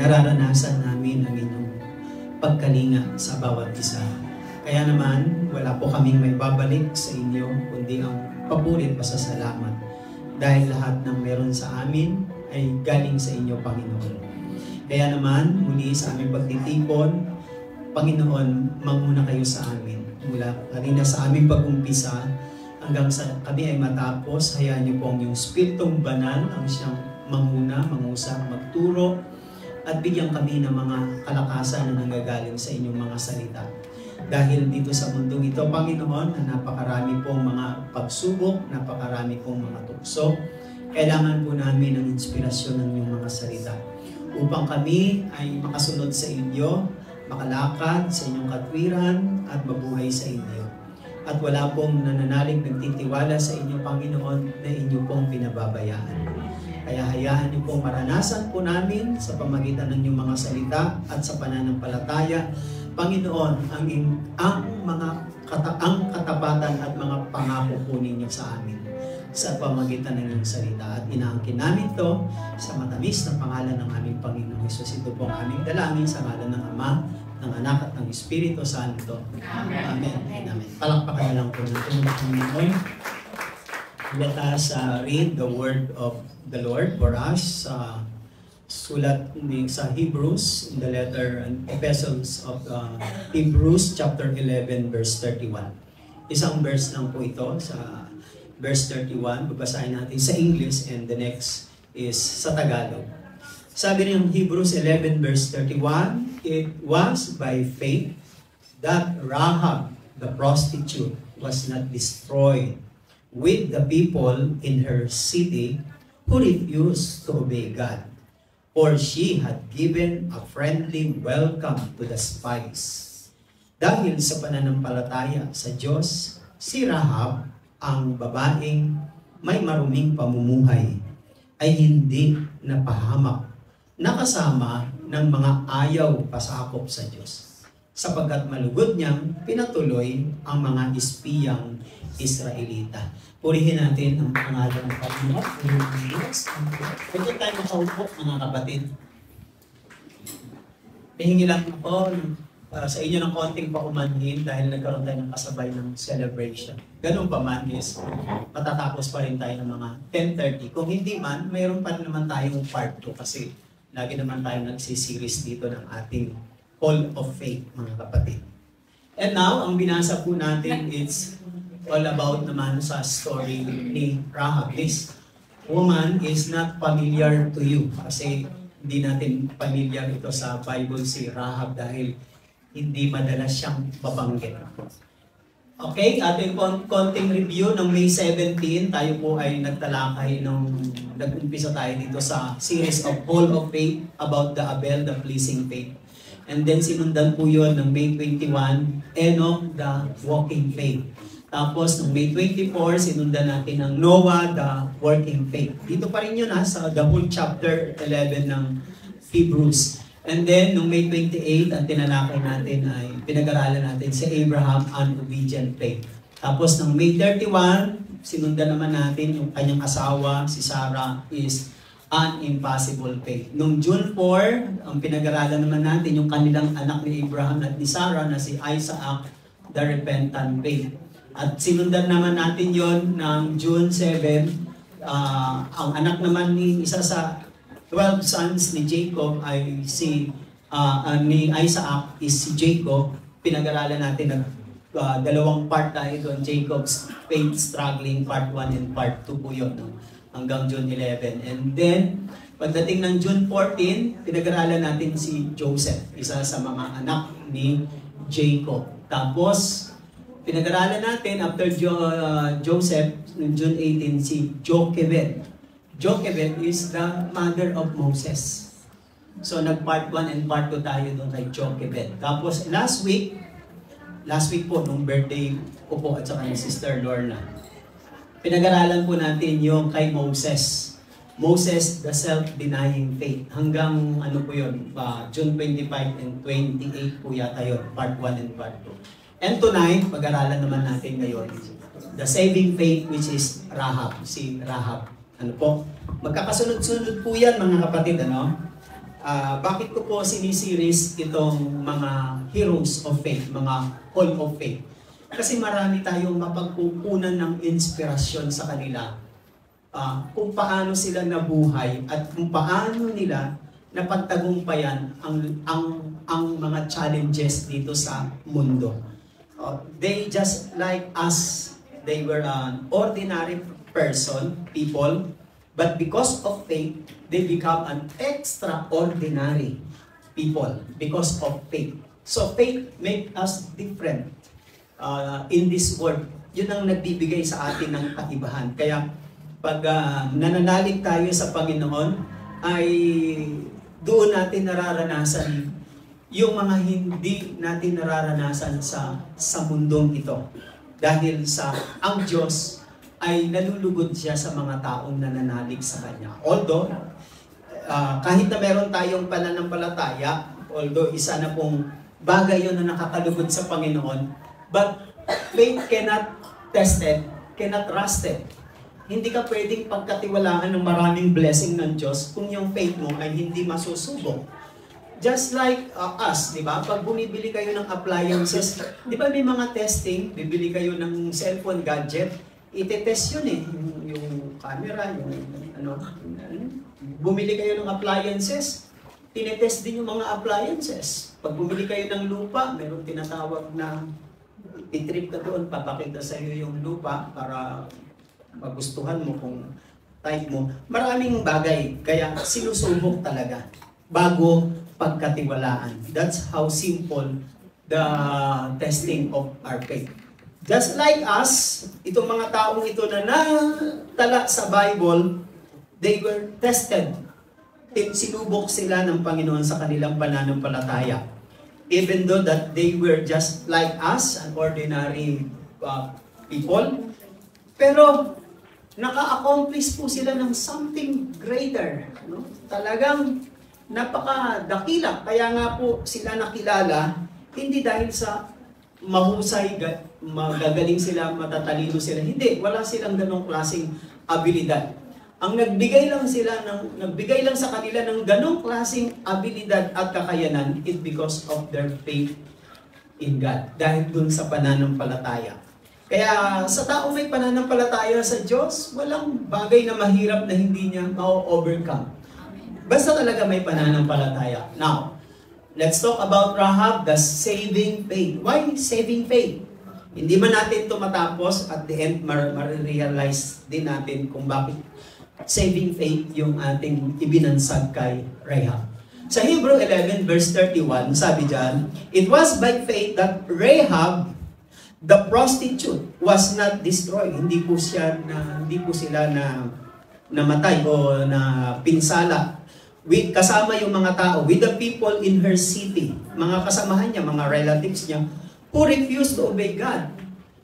Nararanasan namin ang inyong pagkalinga sa bawat isa. Kaya naman, wala po kaming may babalik sa inyo, kundi ang papurit pasasalamat. Dahil lahat ng meron sa amin ay galing sa inyo, Panginoon. Kaya naman, muli sa aming pagtitipon, Panginoon, manguna kayo sa amin. Mula kanina sa aming pag-umpisa, hanggang sa kami ay matapos, hayaan niyo po ang yung Spiritong Banal ang siyang manguna, mangusap, magturo, at bigyan kami ng mga kalakasan na nanggagaling sa inyong mga salita. Dahil dito sa mundong ito, Panginoon, na napakarami pong mga pagsubok, napakarami pong mga tukso, kailangan po namin ng inspirasyon ng inyong mga salita. Upang kami ay makasunod sa inyo, makalakad sa inyong katwiran, at mabuhay sa inyo. At wala pong nananalig nagtitiwala sa inyo, Panginoon, na inyo pong pinababayaan. Kaya hayaan niyo pong maranasan po namin sa pamagitan ng inyong mga salita at sa pananampalataya, Panginoon, ang katapatan at mga pangako po ninyo sa amin sa pamagitan ng inyong salita. At inaangkin namin ito sa matamis na pangalan ng aming Panginoong Hesus. Ito po ang aming dalangin sa ngalan ng Ama, ng Anak at ng Espiritu Santo. Amen. Amen. Palakpakan lang po natin ang Panginoon. Let us read the word of the Lord for us. Sulat sa Hebrews, in the letter and epistles of Hebrews chapter 11 verse 31. Isang verse lang po ito sa verse 31. Babasahin natin sa English and the next is sa Tagalog. Sabi ng Hebrews 11 verse 31, it was by faith that Rahab the prostitute was not destroyed with the people in her city who refused to obey God, for she had given a friendly welcome to the spies. Dahil sa pananampalataya sa Diyos, si Rahab, ang babaeng may maruming pamumuhay, ay hindi napahamak, nakasama ng mga ayaw pasakop sa Diyos, sapagkat malugod niyang pinatuloy ang mga espiyang Israelita. Purihin natin ang pangalan ng Panginoon. Pwede tayo makaupo, mga kapatid. Hihingi lang ako para sa inyo ng konting paumanhin dahil nagkaroon tayo ng kasabay ng celebration. Ganun pa man is matatapos pa rin tayo ng mga 10:30. Kung hindi man, mayroon pa rin naman tayong part 2 kasi lagi naman tayo nagsisiris dito ng ating Hall of Faith, mga kapatid. And now, ang binasa po natin is all about naman sa story ni Rahab. This woman is not familiar to you kasi hindi natin familiar ito sa Bible si Rahab dahil hindi madalas siyang babanggit. Okay, ating konting review ng May 17, tayo po ay nagtalakay nag-umpisa tayo dito sa series of Hall of Faith about the Abel, the pleasing faith. And then sinundan po yun ng May 21, Enoch, the walking faith. Tapos, noong May 24, sinundan natin ng Noah, the working faith. Dito pa rin yun sa the whole chapter 11 ng Hebrews. And then, noong May 28, ang tinalakay natin ay pinag-aralan natin si Abraham, an obedient faith. Tapos, noong May 31, sinundan naman natin yung kanyang asawa, si Sarah, is an impossible faith. Noong June 4, ang pinag-aralan naman natin yung kanilang anak ni Abraham at ni Sarah na si Isaac, the repentant faith. At sinundan naman natin yon ng June 7, ang anak naman ni isa sa 12 sons ni Jacob ay si ni Isaac is si Jacob. Pinag-aralan natin ng dalawang part tayo doon, Jacob's faith struggling, part 1 and part 2 po yun, no? Hanggang June 11. And then, pagdating ng June 14, pinag-aralan natin si Joseph, isa sa mga anak ni Jacob. Tapos, pinag-aralan natin after Joseph, June 18, si Jochebed. Jochebed is the mother of Moses. So, nag-part 1 and part 2 tayo doon kay Jochebed. Tapos, last week po, nung birthday ko po at saka ni Sister Lorna, pinag-aralan po natin yung kay Moses. Moses, the self-denying faith. Hanggang ano po yun, June 25 and 28 po yata yun, part 1 and part 2. And tonight, pag-aralan naman natin ngayon, the saving faith which is Rahab, si Rahab. Ano po? Magkakasunod-sunod po yan mga kapatid, ano? Bakit ko po sinisiris itong mga heroes of faith, mga hall of faith? Kasi marami tayong mapagkukunan ng inspirasyon sa kanila kung paano sila nabuhay at kung paano nila napagtagumpayan ang mga challenges dito sa mundo. They just like us, they were an ordinary people, but because of faith, they become an extraordinary people because of faith. So faith makes us different in this world. Yun ang nagbibigay sa atin ng kaibahan. Kaya pag nananalig tayo sa Panginoon, ay doon natin nararanasan yung mga hindi natin nararanasan sa mundong ito. Dahil ang Diyos ay nalulugod siya sa mga taong nananalig sa Kanya. Although, kahit na meron tayong pananampalataya, although isa na pong bagay yun na nakakalugod sa Panginoon, but faith cannot test it, cannot trust it. Hindi ka pwedeng pagkatiwalaan ng maraming blessing ng Diyos kung yung faith mo ay hindi masusubok. Just like us, di ba? Pag bumibili kayo ng appliances, di ba may mga testing, bibili kayo ng cellphone gadget, ite-test yun eh. Yung camera, yung bumili kayo ng appliances, tinetest din yung mga appliances. Pag bumili kayo ng lupa, meron tinatawag na i-trip ka doon, papakita sa iyo yung lupa para magustuhan mo kung type mo. Maraming bagay, kaya sinusubok talaga bago pagkatiwalaan. That's how simple the testing of our faith. Just like us, itong mga taong ito na natala sa Bible, they were tested. Sinubok sila ng Panginoon sa kanilang pananampalataya. Even though that they were just like us, an ordinary people, pero naka-accomplish po sila ng something greater. No? Talagang napakadakila. Kaya nga po sila nakilala, hindi dahil sa mahusay, magagaling sila, matatalino sila. Hindi, wala silang ganong klaseng abilidad. Ang nagbigay lang sa kanila ng ganong klaseng abilidad at kakayanan is because of their faith in God. Dahil dun sa pananampalataya. Kaya sa tao may pananampalataya sa Diyos, walang bagay na mahirap na hindi niya ma-overcome. Basta talaga may pananampalataya. Now, let's talk about Rahab, the saving faith. Why saving faith? Hindi man natin ito matapos, at the end, ma-realize din natin kung bakit saving faith yung ating ibinansag kay Rahab. Sa Hebrew 11 verse 31, sabi dyan, it was by faith that Rahab, the prostitute, was not destroyed. Hindi po sila na namatay o na pinsala. Kasama yung mga tao, with the people in her city, mga kasamahan niya, mga relatives niya, who refused to obey God.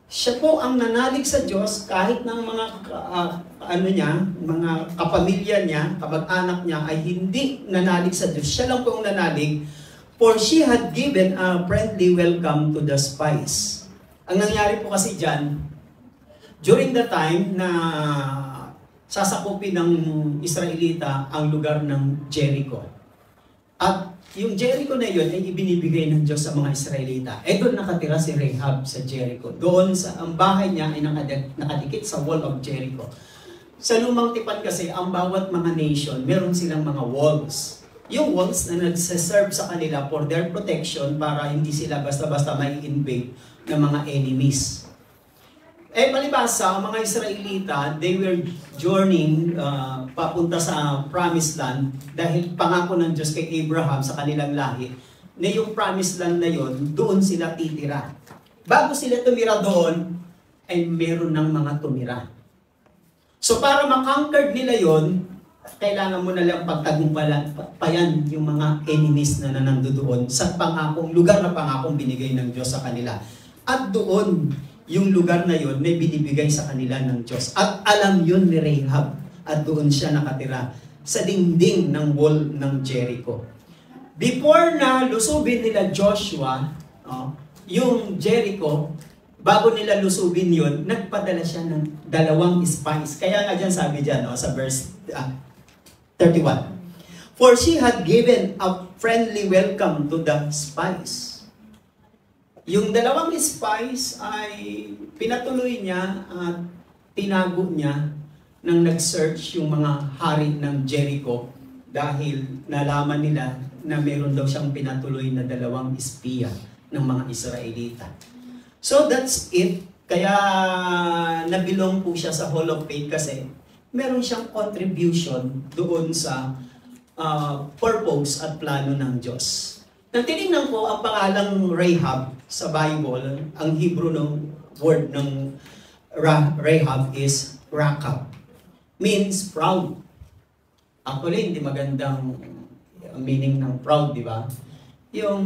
Siya po ang nanalig sa Diyos kahit ng mga mga kapamilya niya, kamag-anak niya ay hindi nanalig sa Diyos. Siya lang po ang nanalig, for she had given a friendly welcome to the spies. Ang nangyari po kasi dyan, during the time na sasakupin ng Israelita ang lugar ng Jericho. At yung Jericho na yun ay ibinibigay ng Diyos sa mga Israelita. Doon nakatira si Rahab sa Jericho. Doon ang bahay niya ay nakadikit sa wall of Jericho. Sa lumang tipan kasi, ang bawat mga nation, meron silang mga walls. Yung walls na nagsaserve sa kanila for their protection para hindi sila basta-basta may invade ng mga enemies. Palibhasa, ang mga Israelita, they were journeying papunta sa Promised Land dahil pangako ng Diyos kay Abraham sa kanilang lahi na yung Promised Land na yon, doon sila titira. Bago sila tumira doon, ay meron ng mga tumira. So para makonquer nila yon, kailangan mo na lang pagtagumpayan yung mga enemies na nandoon sa pangakong lugar na pangakong binigay ng Diyos sa kanila. At doon, yung lugar na yon may binibigay sa kanila ng Diyos. At alam yun ni Rahab. At doon siya nakatira sa dingding ng wall ng Jericho. Before na lusubin nila Joshua, yung Jericho, bago nila lusubin yun, nagpadala siya ng 2 spies. Kaya nga dyan sabi dyan, sa verse 31. For she had given a friendly welcome to the spies. Yung 2 spies ay pinatuloy niya at tinago niya nang nag-search yung mga hari ng Jericho dahil nalaman nila na meron daw siyang pinatuloy na 2 espiya ng mga Israelita. So that's it. Kaya nabilong po siya sa Hall of Faith kasi meron siyang contribution doon sa purpose at plano ng Diyos. Nang tinignan ko ang pangalang Rahab sa Bible, ang Hebrew ng word ng Rahab is Rakab. Means proud. Actually, hindi magandang meaning ng proud, di ba? Yung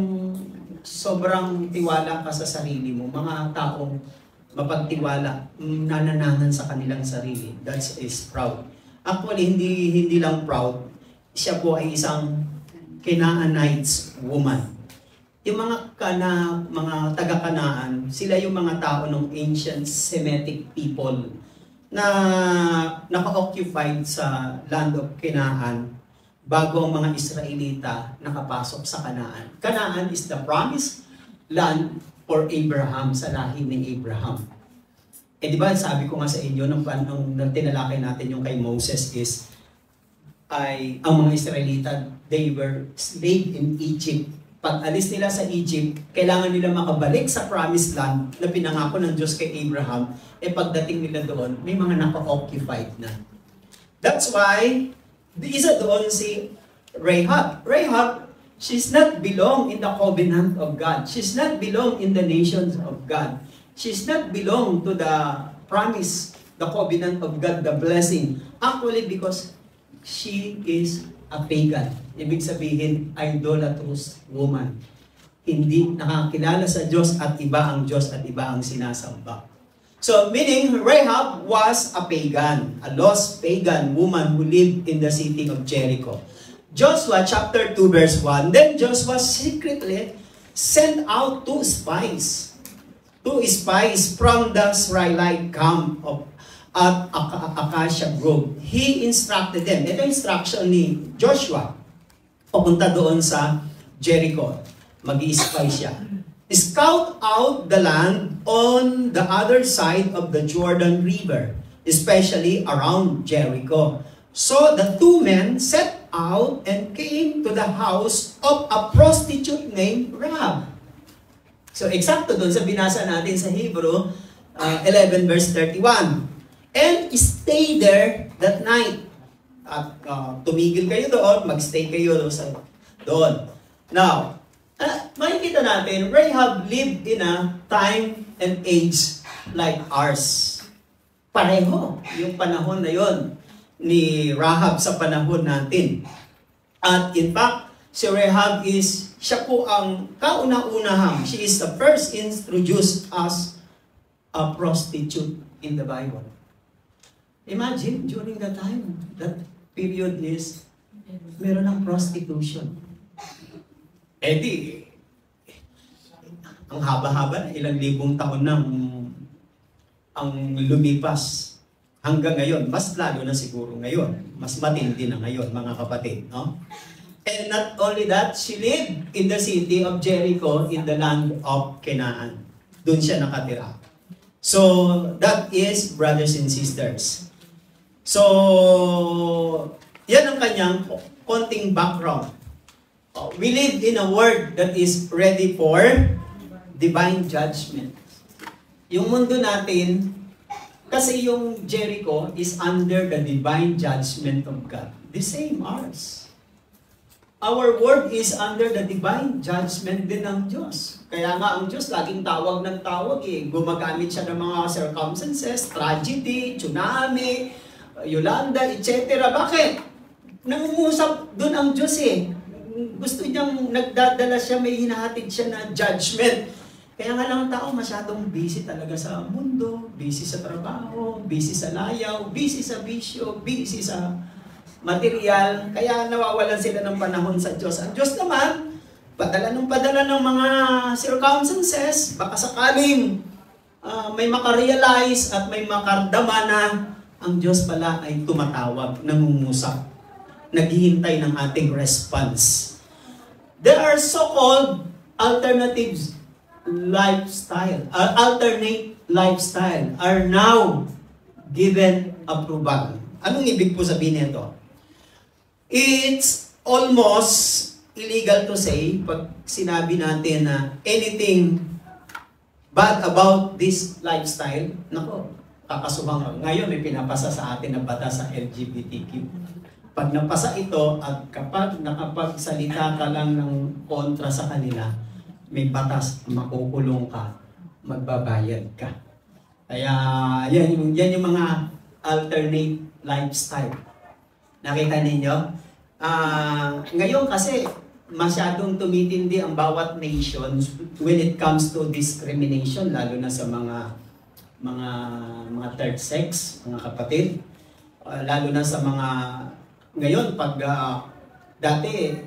sobrang tiwala ka sa sarili mo, mga taong mapagtiwala, nananahan sa kanilang sarili. That is proud. Actually, hindi lang proud. Siya po ay isang Canaanite woman. Yung mga taga-Kanaan, sila yung mga tao ng ancient Semitic people na naka-occupied sa land of Canaan bago ang mga Israelita nakapasok sa Kanaan. Kanaan is the promised land for Abraham, sa lahi ni Abraham. Di ba sabi ko nga sa inyo, nung tinalakay natin yung kay Moses is, ay ang mga Israelita, they were slave in Egypt. Pag alis nila sa Egypt, kailangan nila makabalik sa promised land na pinangako ng Diyos kay Abraham. Pagdating nila doon, may mga naka-occupied na. That's why, isa doon si Rahab. Rahab, she's not belong in the covenant of God. She's not belong in the nations of God. She's not belong to the promise, the covenant of God, the blessing. Actually, because she is a pagan. Ibig sabihin, idolatrous woman. Hindi nakakilala sa Diyos at iba ang Diyos at iba ang sinasamba. So, meaning, Rahab was a pagan, a lost pagan woman who lived in the city of Jericho. Joshua chapter 2 verse 1, then Joshua secretly sent out 2 spies from the Israelite camp at Acacia Grove. He instructed them. Ito instruction ni Joshua. Papunta doon sa Jericho. Mag-i-spy siya. Scout out the land on the other side of the Jordan River, especially around Jericho. So the 2 men set out and came to the house of a prostitute named Rahab. So eksakto doon sa binasa natin sa Hebrew 11 verse 31. And stay there that night. At tumigil kayo doon, magstay kayo doon. Now, makikita natin, Rahab lived in a time and age like ours. Pareho yung panahon na yon ni Rahab sa panahon natin. At in fact, si Rahab siya po ang kauna-unahang. She is the first introduced as a prostitute in the Bible. Imagine, during that time, that period is, meron ng prostitution. Ang haba-haba na, ilang libong taon na ang lumipas. hanggang ngayon, mas lalo na siguro ngayon, mas matindi na ngayon mga kapatid, no? And not only that, she lived in the city of Jericho in the land of Canaan. Doon siya nakatira. So, that is, brothers and sisters. So, yan ang kanyang konting background. We live in a world that is ready for divine judgment. Yung mundo natin, kasi yung Jericho is under the divine judgment of God. The same ours. Our world is under the divine judgment din ng Diyos. Kaya nga ang Diyos laging tawag ng tawag eh. Gumagamit siya ng mga circumstances, tragedy, tsunami, Yolanda, etc. Bakit? Nangungusap doon ang Diyos eh. Gusto niyang nagdadala siya, may hinahatid siya na judgment. Kaya nga lang ang tao masyadong busy talaga sa mundo, busy sa trabaho, busy sa layaw, busy sa bisyo, busy sa material, kaya nawawalan sila ng panahon sa Diyos. Ang Diyos naman, padala ng mga circumstances, baka sakaling may makarealize at may makardama na ang Diyos pala ay tumatawag, nangungusap, naghihintay ng ating response. There are so-called alternate lifestyle are now given approval. Anong ibig po sabihin nito? It's almost illegal to say pag sinabi natin na anything bad about this lifestyle, nako, kakasuhan. Ngayon may pinapasa sa atin na batas sa LGBTQ. Pag napasa ito at kapag nakapagsalita ka lang ng kontra sa kanila, may batas, makukulong ka, magbabayad ka. Kaya yan yung mga alternate lifestyle. Nakita ninyo? Ngayon kasi masyadong tumitindi ang bawat nation when it comes to discrimination, lalo na sa mga third sex, mga kapatid. Lalo na sa mga ngayon pag dati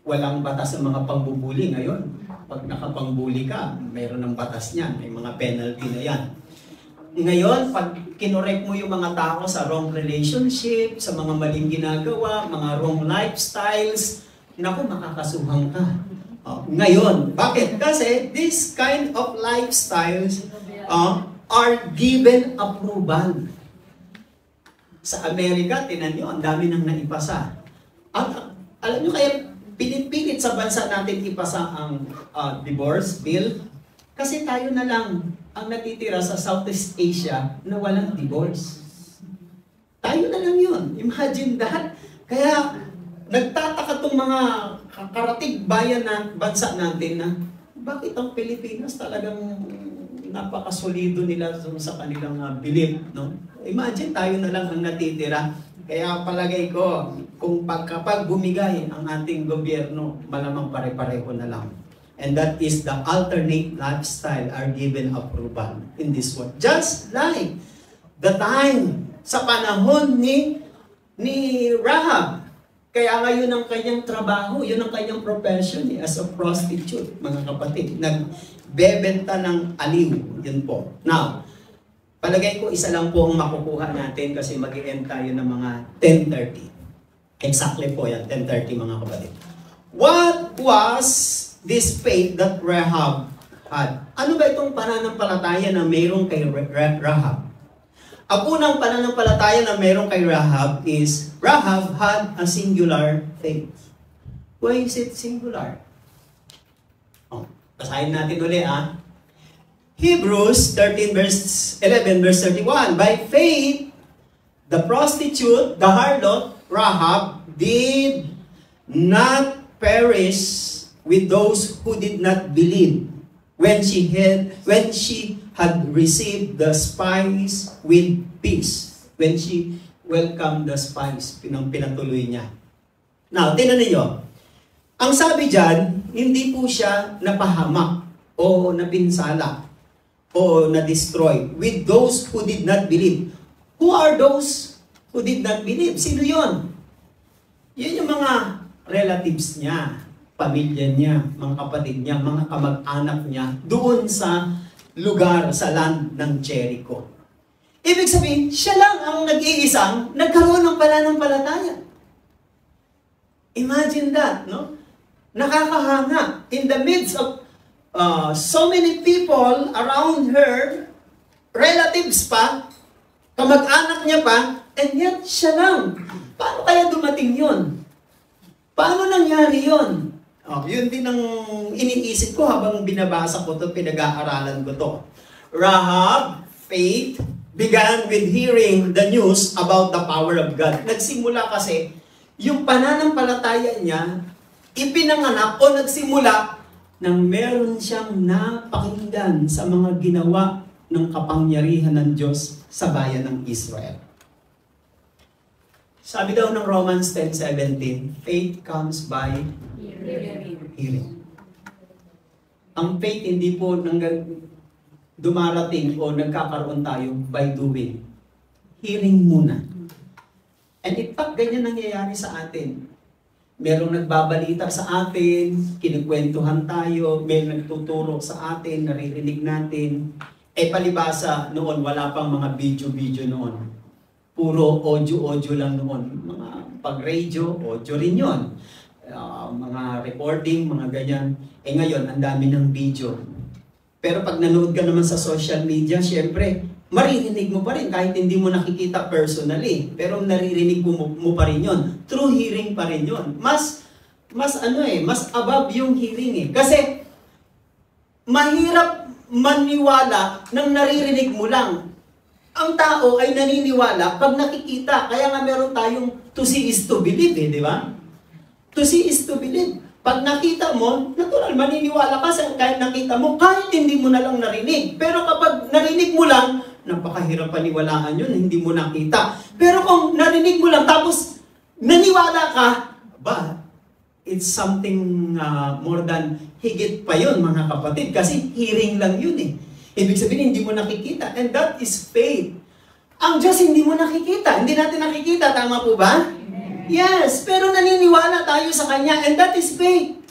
walang batas sa mga pangbubuli. Ngayon pag nakapangbuli ka, mayroon ng batas niyan, may mga penalty na yan. Ngayon, pag kinorek mo yung mga tao sa wrong relationship, sa mga maling ginagawa, mga wrong lifestyles, naku, makakasuhan ka. Ngayon, bakit? Kasi this kind of lifestyles are given approval. Sa Amerika, tinan nyo, ang dami nang naipasa. Alam nyo kaya, pinipilit sa bansa natin ipasa ang divorce bill kasi tayo na lang ang natitira sa Southeast Asia na walang divorce. Tayo na lang yun. Imagine that. Kaya nagtataka itong mga karatig bayan na bansa natin na bakit ang Pilipinas talagang napakasolido nila sa kanilang belief. No? Imagine tayo na lang ang natitira. Kaya palagay ko, kung kapag bumigay ang ating gobyerno, malamang pare-pareho na lang. And that is the alternate lifestyle are given approval in this world. Just like the time sa panahon ni Rahab. Kaya nga yun ang kanyang trabaho, yun ang kanyang profession as a prostitute, mga kapatid. Nagbebenta ng aliw, yun po. Now, palagay ko isa lang po ang makukuha natin kasi mag-i-end tayo ng mga 10:30. Exactly po yan, 10:30 mga kapatid. What was this faith that Rahab had? Ano ba itong pananampalataya na mayroong kay Rahab? Ang unang pananampalataya na mayroong kay Rahab is Rahab had a singular faith. Why is it singular? Basahin natin ulit Hebrews 13 verse 11 verse 31. By faith, the prostitute, the harlot, Rahab, did not perish with those who did not believe when she had received the spies with peace. When she welcomed the spies, pinatuloy niya. Now, tingnan niyo. Ang sabi dyan, hindi po siya napahamak o napinsala o na-destroy with those who did not believe. Who are those who did not believe? Sino yon? Yan yung mga relatives niya, pamilya niya, mga kapatid niya, mga kamag-anak niya, doon sa lugar, sa land ng Jericho. Ibig sabihin, siya lang ang nag-iisang nagkaroon ng pananampalataya. Imagine that, no? Nakakahanga. In the midst of so many people around her, relatives pa, kamag-anak niya pa, and yet siya lang. Paano kaya dumating yun? Paano nangyari yun? Yun din ang iniisip ko habang binabasa ko ito, pinag-aaralan ko ito. Rahab, faith, began with hearing the news about the power of God. Nagsimula kasi, yung pananampalataya niya, ipinanganak o nagsimula nang meron siyang napakinggan sa mga ginawa ng kapangyarihan ng Diyos sa bayan ng Israel. Sabi daw ng Romans 10:17, faith comes by hearing. Ang faith hindi po dumarating o nagkakaroon tayo by doing. Hearing muna. And in fact, ganyan nangyayari sa atin. Merong nagbabalita sa atin, kinikwentuhan tayo, may nagtuturo sa atin, naririnig natin. Palibasa noon, wala pang mga video-video noon. Puro audio-audio lang noon. Mga pag-radio, audio rin yun. Mga recording, mga ganyan. Ngayon, ang dami ng video. Pero pag nanood ka naman sa social media, syempre, maririnig mo pa rin kahit hindi mo nakikita personally. Pero naririnig mo pa rin yun. Through hearing pa rin yun. Mas above yung hearing . Kasi, mahirap maniwala nang naririnig mo lang. Ang tao ay naniniwala pag nakikita. Kaya nga meron tayong to see is to believe di ba? To see is to believe. Pag nakita mo, natural, maniniwala ka sa kahit nakita mo, kahit hindi mo na lang narinig. Pero kapag narinig mo lang, napakahirap paniwalaan yun, hindi mo nakita. Pero kung narinig mo lang, tapos naniwala ka, it's something more than higit pa yun, mga kapatid. Kasi hearing lang yun . Ibig sabihin, hindi mo nakikita. And that is faith. Ang Diyos hindi mo nakikita. Hindi natin nakikita. Tama po ba? Yes. Pero naniniwala tayo sa Kanya. And that is faith.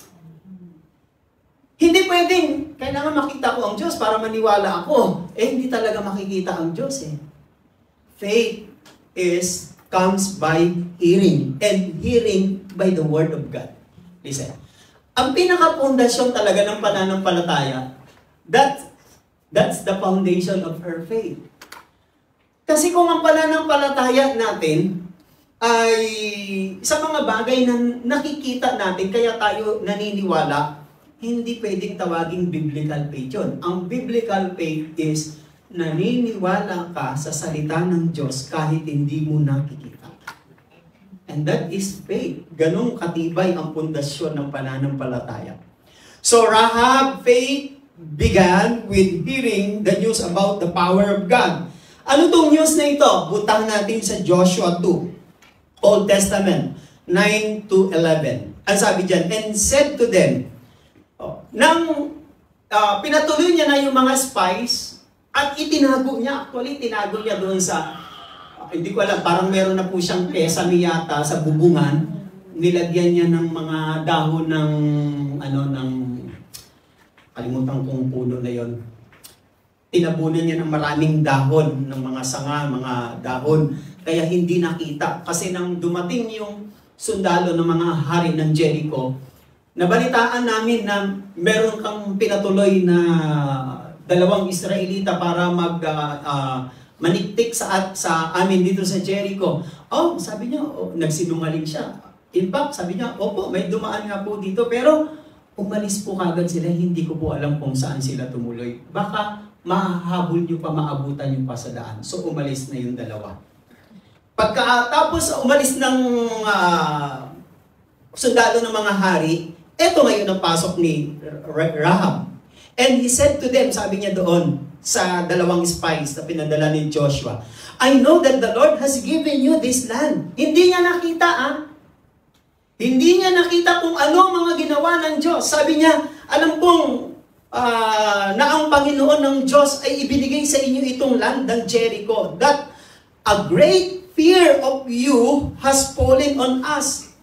Hindi pwedeng, kailangan makita ko ang Diyos para maniwala ako. Hindi talaga makikita ang Diyos . Faith comes by hearing. And hearing by the Word of God. Listen. Ang pinaka-pundasyon talaga ng pananampalataya, that's the foundation of her faith. Kasi kung ang pananampalataya natin ay sa mga bagay na nakikita natin, kaya tayo naniniwala, hindi pwedeng tawaging biblical faith yun. Ang biblical faith is naniniwala ka sa salita ng Diyos kahit hindi mo nakikita. And that is faith. Ganong katibay ang pundasyon ng pananampalataya. So Rahab, faith began with hearing the news about the power of God. Ano tong news na ito? Butang natin sa Joshua 2, Old Testament, 9 to 11. Ang sabi dyan, and said to them, pinatuloy niya na yung mga spies at itinago niya. Actually, tinago niya doon sa, hindi ko alam, parang meron na po siyang pesami yata sa bubungan. Nilagyan niya ng mga dahon ng, kalimutan kong puno na yon. Tinabunan niya ng maraming dahon, ng mga sanga, mga dahon. Kaya hindi nakita. Kasi nang dumating yung sundalo ng mga hari ng Jericho, nabalitaan namin na meron kang pinatuloy na dalawang Israelita para maniktik sa amin dito sa Jericho. Sabi niya, nagsinungaling siya. In fact, sabi niya, opo, may dumaan nga po dito, pero umalis po kagad sila, hindi ko po alam kung saan sila tumuloy. Baka mahahabol nyo pa, maabutan nyo pa sa daan. So umalis na yung dalawa. Pagkatapos umalis ng sundalo ng mga hari, eto ngayon ang pasok ni Rahab. And he said to them, sabi niya doon, sa dalawang spies na pinadala ni Joshua, I know that the Lord has given you this land. Hindi niya nakita, Hindi niya nakita kung ano ang mga ginawa ng Diyos. Sabi niya, alam kong na ang Panginoon ng Diyos ay ibinigay sa inyo itong land ng Jericho, that a great fear of you has fallen on us.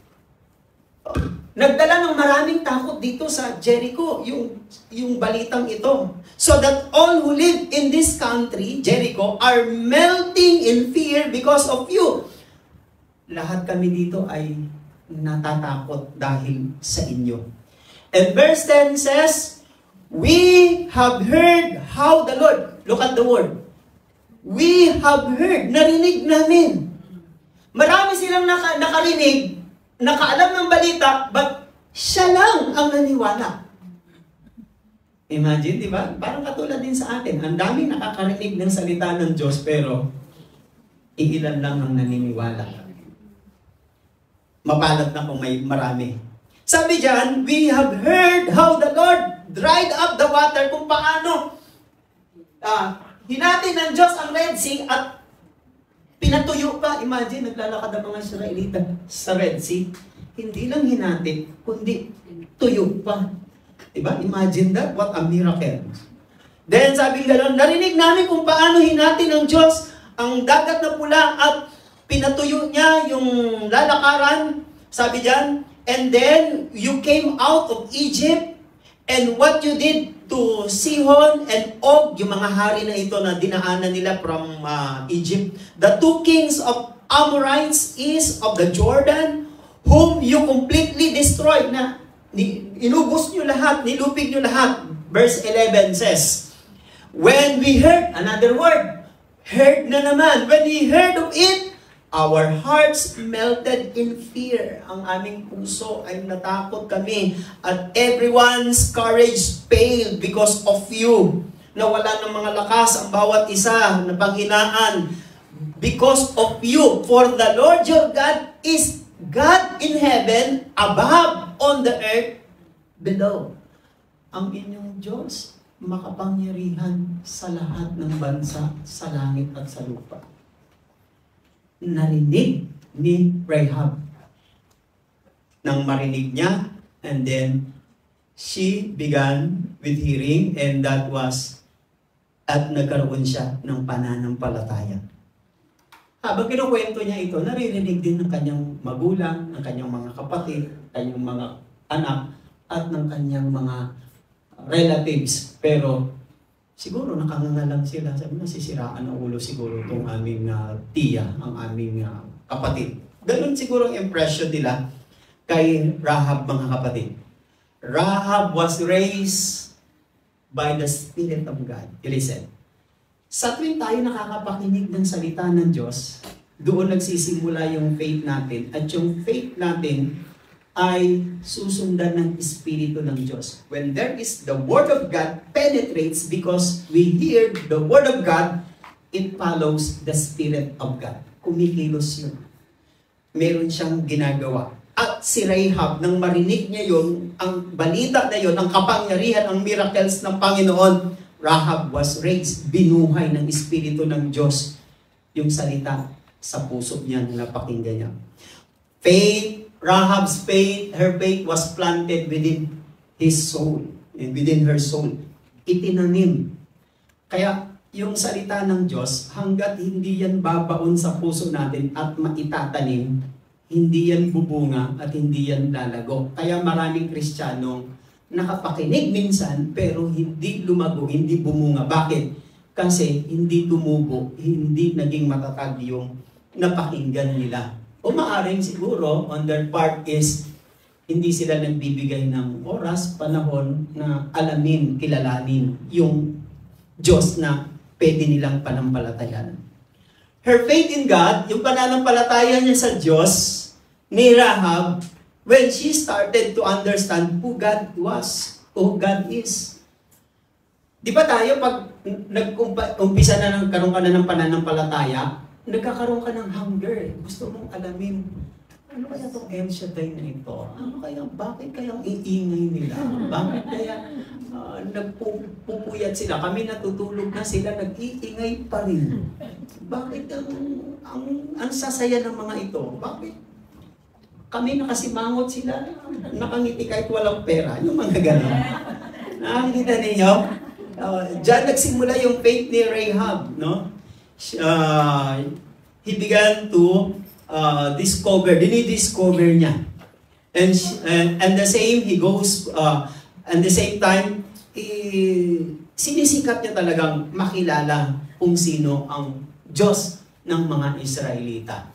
Nagdala ng maraming takot dito sa Jericho, yung balitang ito. So that all who live in this country, Jericho, are melting in fear because of you. Lahat kami dito ay natatakot dahil sa inyo. And verse 10 says, we have heard how the Lord, look at the word, we have heard, narinig namin. Marami silang nakarinig, nakaalam ng balita, but siya lang ang naniwala. Imagine, di ba? Parang katulad din sa atin. Ang daming nakakarinig ng salita ng Diyos, pero iilan lang ang naniniwala. Mapalad na kung may marami. Sabi diyan, we have heard how the Lord dried up the water, kung paano hinati ng Diyos ang Red Sea at pinatuyo pa. Imagine, naglalakad ang mga Israelita sa Red Sea. Hindi lang hinati, kundi tuyo pa. Diba? Imagine that. What a miracle. Then sabi gano'n, narinig namin kung paano hinati ng Diyos ang dagat na pula at pinatuyo niya yung lalakaran. Sabi diyan, and then you came out of Egypt, and what you did to Sihon and Og, yung mga hari na ito na dinaanan nila from Egypt. The two kings of Amorites east of the Jordan, whom you completely destroyed. Na inubos nyo lahat, nilupig nyo lahat. Verse 11 says, when we heard, another word, heard na naman, when we heard of it, our hearts melted in fear. Ang aming puso ay natakot kami. At everyone's courage failed because of you. Nawala ng mga lakas ang bawat isa na panghinaan. Because of you. For the Lord your God is God in heaven, above, on the earth, below. Ang inyong Diyos, makapangyarihan sa lahat ng bansa, sa langit at sa lupa. Narinig ni Rahab. Nang marinig niya, and then she began with hearing, and that was, at nagkaroon siya ng pananampalataya. Habang kinukwento niya ito, naririnig din ng kanyang magulang, ng kanyang mga kapatid, kanyang mga anak, at ng kanyang mga relatives. Pero siguro nakangangalang sila. Sabi na, sisiraan ang ulo siguro itong aming tiya, ang aming kapatid. Ganun siguro ang impression nila kay Rahab, mga kapatid. Rahab was raised by the Spirit of God. Listen, sa tuwing tayo nakakapakinig ng salita ng Diyos, doon nagsisimula yung faith natin. At yung faith natin ay susundan ng Espiritu ng Diyos. When there is the Word of God penetrates, because we hear the Word of God, it follows the Spirit of God. Kumikilos yun. Meron siyang ginagawa. At si Rahab, nang marinig niya yun, ang balita na yun, ang kapangyarihan, ang miracles ng Panginoon, Rahab was raised, binuhay ng Espiritu ng Diyos yung salita sa puso niya na napakinggan niya. Faith, Rahab's faith, her faith was planted within his soul, and within her soul. Itinanim. Kaya yung salita ng Diyos, hanggat hindi yan babaon sa puso natin at maitatanim, hindi yan bubunga at hindi yan lalago. Kaya maraming Kristiyanong nakapakinig minsan pero hindi lumago, hindi bumunga. Bakit? Kasi hindi tumubo, hindi naging matatag yung napakinggan nila. O maaaring siguro, on their part is, hindi sila nagbibigay ng oras, panahon na alamin, kilalanin yung Diyos na pwede nilang panampalatayan. Her faith in God, yung pananampalataya niya sa Diyos, ni Rahab, when she started to understand who God was, who God is. Di ba tayo, pag nag-umpisa na nagkaroon ka na ng pananampalataya, nagkakaroon ka ng hunger. Gusto mong alamin, ano kaya itong El Shaddai na ito? Ano kaya, bakit kayang iingay nila? Bakit kaya nagpupuyat sila? Kami natutulog na sila, nag-iingay pa rin. Bakit ang sasaya ng mga ito? Bakit kami nakasimangot sila, nakangiti kahit walang pera? Yung mga gano'n. Nakakita ninyo? Diyan nagsimula yung faith ni Rahab, no? He began to dinidiscover niya And the same, he goes, and the same time, sinisikap niya talagang makilala kung sino ang Diyos ng mga Israelita.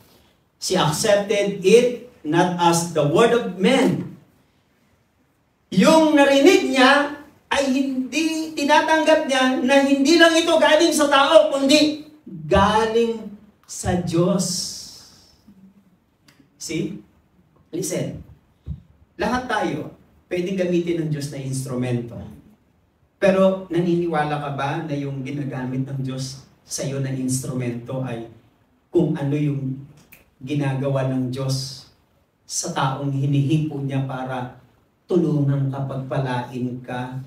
She accepted it not as the word of man. Yung narinig niya ay hindi tinatanggap niya na hindi lang ito galing sa tao, kundi galing sa Diyos. See? Listen. Lahat tayo pwedeng gamitin ng Diyos na instrumento. Pero naniniwala ka ba na yung ginagamit ng Diyos sa iyo na instrumento ay kung ano yung ginagawa ng Diyos sa taong hinihipo niya para tulungan ka, pagpalain ka,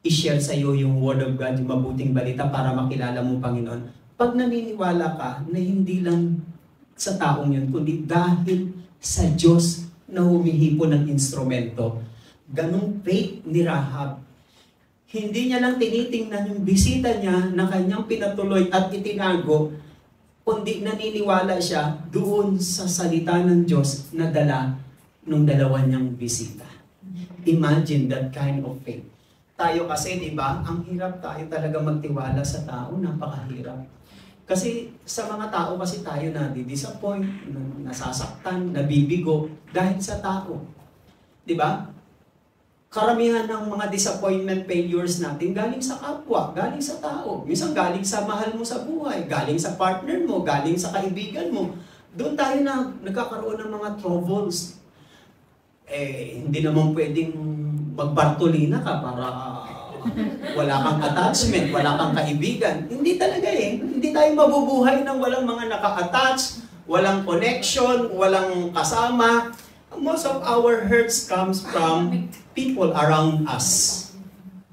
i-share sa iyo yung Word of God, yung mabuting balita para makilala mo, Panginoon. Pag naniniwala ka na hindi lang sa taong yun, kundi dahil sa Diyos na humihipo ng instrumento, ganung faith ni Rahab. Hindi niya lang tinitingnan yung bisita niya na kanyang pinatuloy at itinago, kundi naniniwala siya doon sa salita ng Diyos na dala nung dalawa niyang bisita. Imagine that kind of faith. Tayo kasi, di ba, ang hirap tayo talaga magtiwala sa tao, napakahirap. Kasi sa mga tao kasi tayo na-disappoint, nasasaktan, nabibigo dahil sa tao. Di ba? Karamihan ng mga disappointment, failures natin galing sa kapwa, galing sa tao. Minsan galing sa mahal mo sa buhay, galing sa partner mo, galing sa kaibigan mo. Doon tayo na nagkakaroon ng mga troubles. Hindi naman pwedeng magbartolina ka para wala kang attachment, wala kang kaibigan. Hindi talaga Hindi tayo mabubuhay ng walang mga naka-attach, walang connection, walang kasama. Most of our hurts comes from people around us.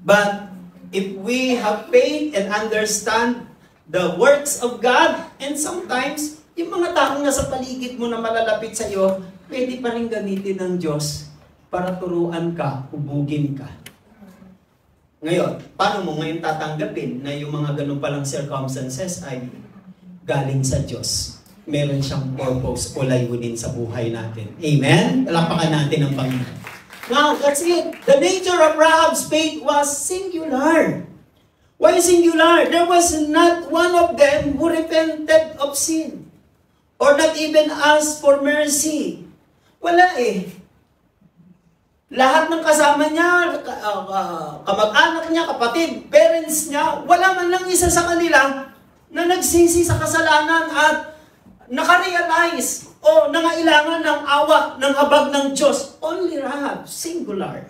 But if we have faith and understand the works of God, and sometimes, yung mga taong nasa paligid mo na malalapit sa iyo, pwede pa rin gamitin ng Diyos para turuan ka, hubugin ka. Ngayon, paano mo ngayon tatanggapin na yung mga ganun palang circumstances ay galing sa Diyos? Meron siyang purpose o layunin sa buhay natin. Amen? Palapakan natin ang Panginoon. Now, that's it. The nature of Rahab's faith was singular. Why singular? There was not one of them who repented of sin or not even asked for mercy. Wala Lahat ng kasama niya, kamag-anak niya, kapatid, parents niya, wala man lang isa sa kanila na nagsisi sa kasalanan at nakarealize o nangailangan ng awa, ng habag ng Diyos. Only Rahab, singular.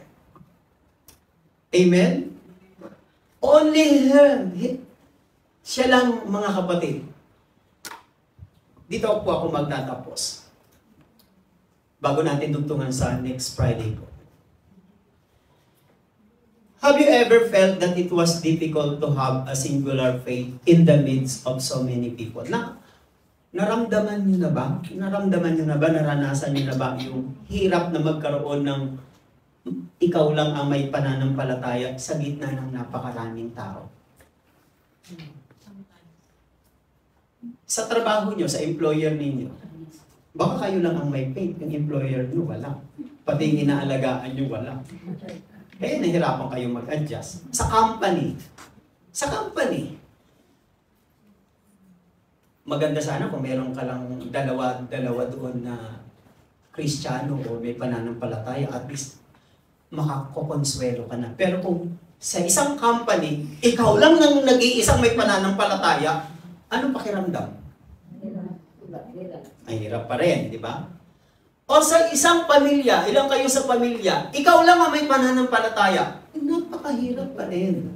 Amen? Only her. Siya lang, mga kapatid. Dito po ako magtatapos. Bago natin tugtungan sa next Friday po. Have you ever felt that it was difficult to have a singular faith in the midst of so many people? Naramdaman niyo na ba? Naranasan niyo na ba yung hirap na magkaroon ng ikaw lang ang may pananampalataya sa gitna ng napakaraming tao? Sa trabaho niyo, sa employer ninyo, baka kayo lang ang may faith, yung employer niyo wala. Pati yung inaalagaan niyo wala. Nahirapan kayo mag-adjust. Sa company, maganda sana kung meron ka lang dalawa doon na Kristiyano o may pananampalataya, at least makakokonsuelo ka na. Pero kung sa isang company, ikaw lang nang nag-iisang may pananampalataya, anong pakiramdam? Ay, hirap pa rin, di ba? O sa isang pamilya, ilang kayo sa pamilya, ikaw lang ang may pananampalataya, napakahirap pa rin.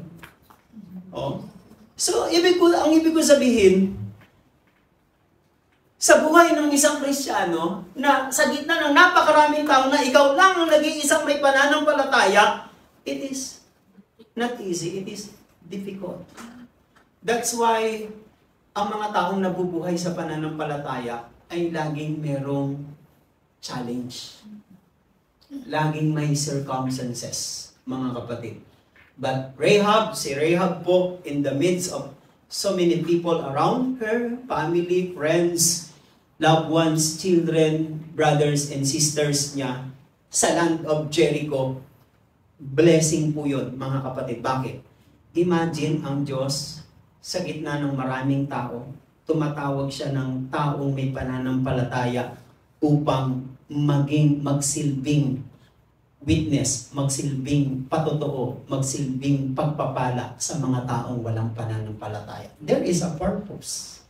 So, ang ibig ko sabihin, sa buhay ng isang Kristiyano, na sa gitna ng napakaraming tao na ikaw lang ang nag-iisang may pananampalataya, it is not easy, it is difficult. That's why, ang mga taong nabubuhay sa pananampalataya ay laging merong challenge. Laging may circumstances, mga kapatid. But si Rahab po, in the midst of so many people around her, family, friends, loved ones, children, brothers and sisters niya, sa land of Jericho. Blessing po yun, mga kapatid. Bakit? Imagine ang Diyos sa gitna ng maraming tao, tumatawag siya ng taong may pananampalataya upang magsilbing witness, magsilbing patotoo, magsilbing pagpapala sa mga taong walang pananampalataya. There is a purpose.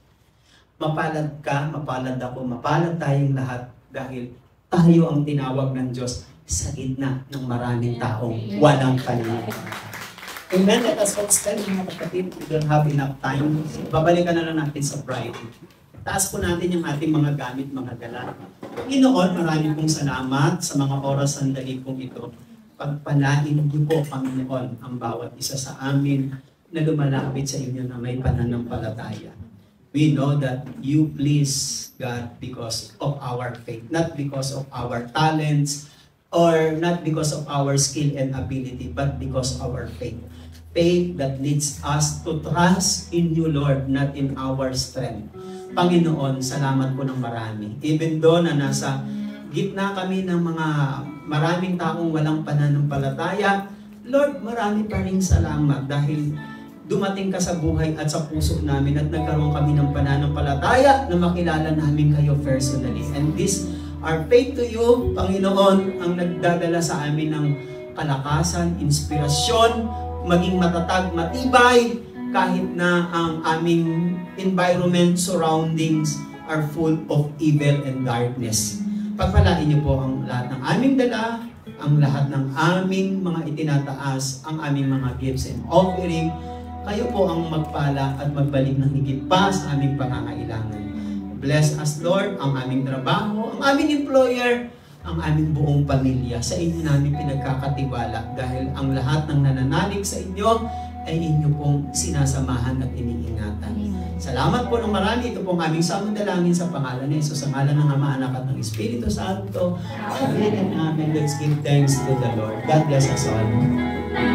Mapalad ka, mapalad ako, mapalad tayong lahat dahil tayo ang tinawag ng Diyos sa gitna ng maraming taong walang pananampalataya. Amen. Let us all stand, mga kapatid. We don't have enough time. Babalikan na lang natin sa Friday. Taas po natin yung ating mga gamit, mga dala. Panginoon, marami pong salamat sa mga oras sandali pong ito. Pagpalain niyo po, Panginoon, ang bawat isa sa amin na lumalapit sa inyo na may pananampalataya. We know that you please God because of our faith, not because of our talents, or not because of our skill and ability, but because of our faith. Faith that leads us to trust in you, Lord, not in our strength. Panginoon, salamat po ng marami. Even though na nasa gitna kami ng mga maraming taong walang pananampalataya, Lord, marami pa rin salamat dahil dumating ka sa buhay at sa puso namin at nagkaroon kami ng pananampalataya na makilala namin kayo personally. And this, our faith to you, Panginoon, ang nagdadala sa amin ng kalakasan, inspirasyon, maging matatag, matibay, kahit na ang aming environment, surroundings are full of evil and darkness. Pagpalain niyo po ang lahat ng aming dala, ang lahat ng aming mga itinataas, ang aming mga gifts and offering. Kayo po ang magpala at magbalik ng higit pa sa aming pangangailangan. Bless us, Lord, ang aming trabaho, ang aming employer, ang aming buong pamilya. Sa inyo namin pinagkakatiwala dahil ang lahat ng nananalig sa inyo ay inyo pong sinasamahan at iniingatan. Salamat po ng marami. Ito pong aming samandalangin sa pangalan ni Jesus, sa ngalan ng Ama, Anak at ng Espiritu Santo. Amen and amen. Let's give thanks to the Lord. God bless us all.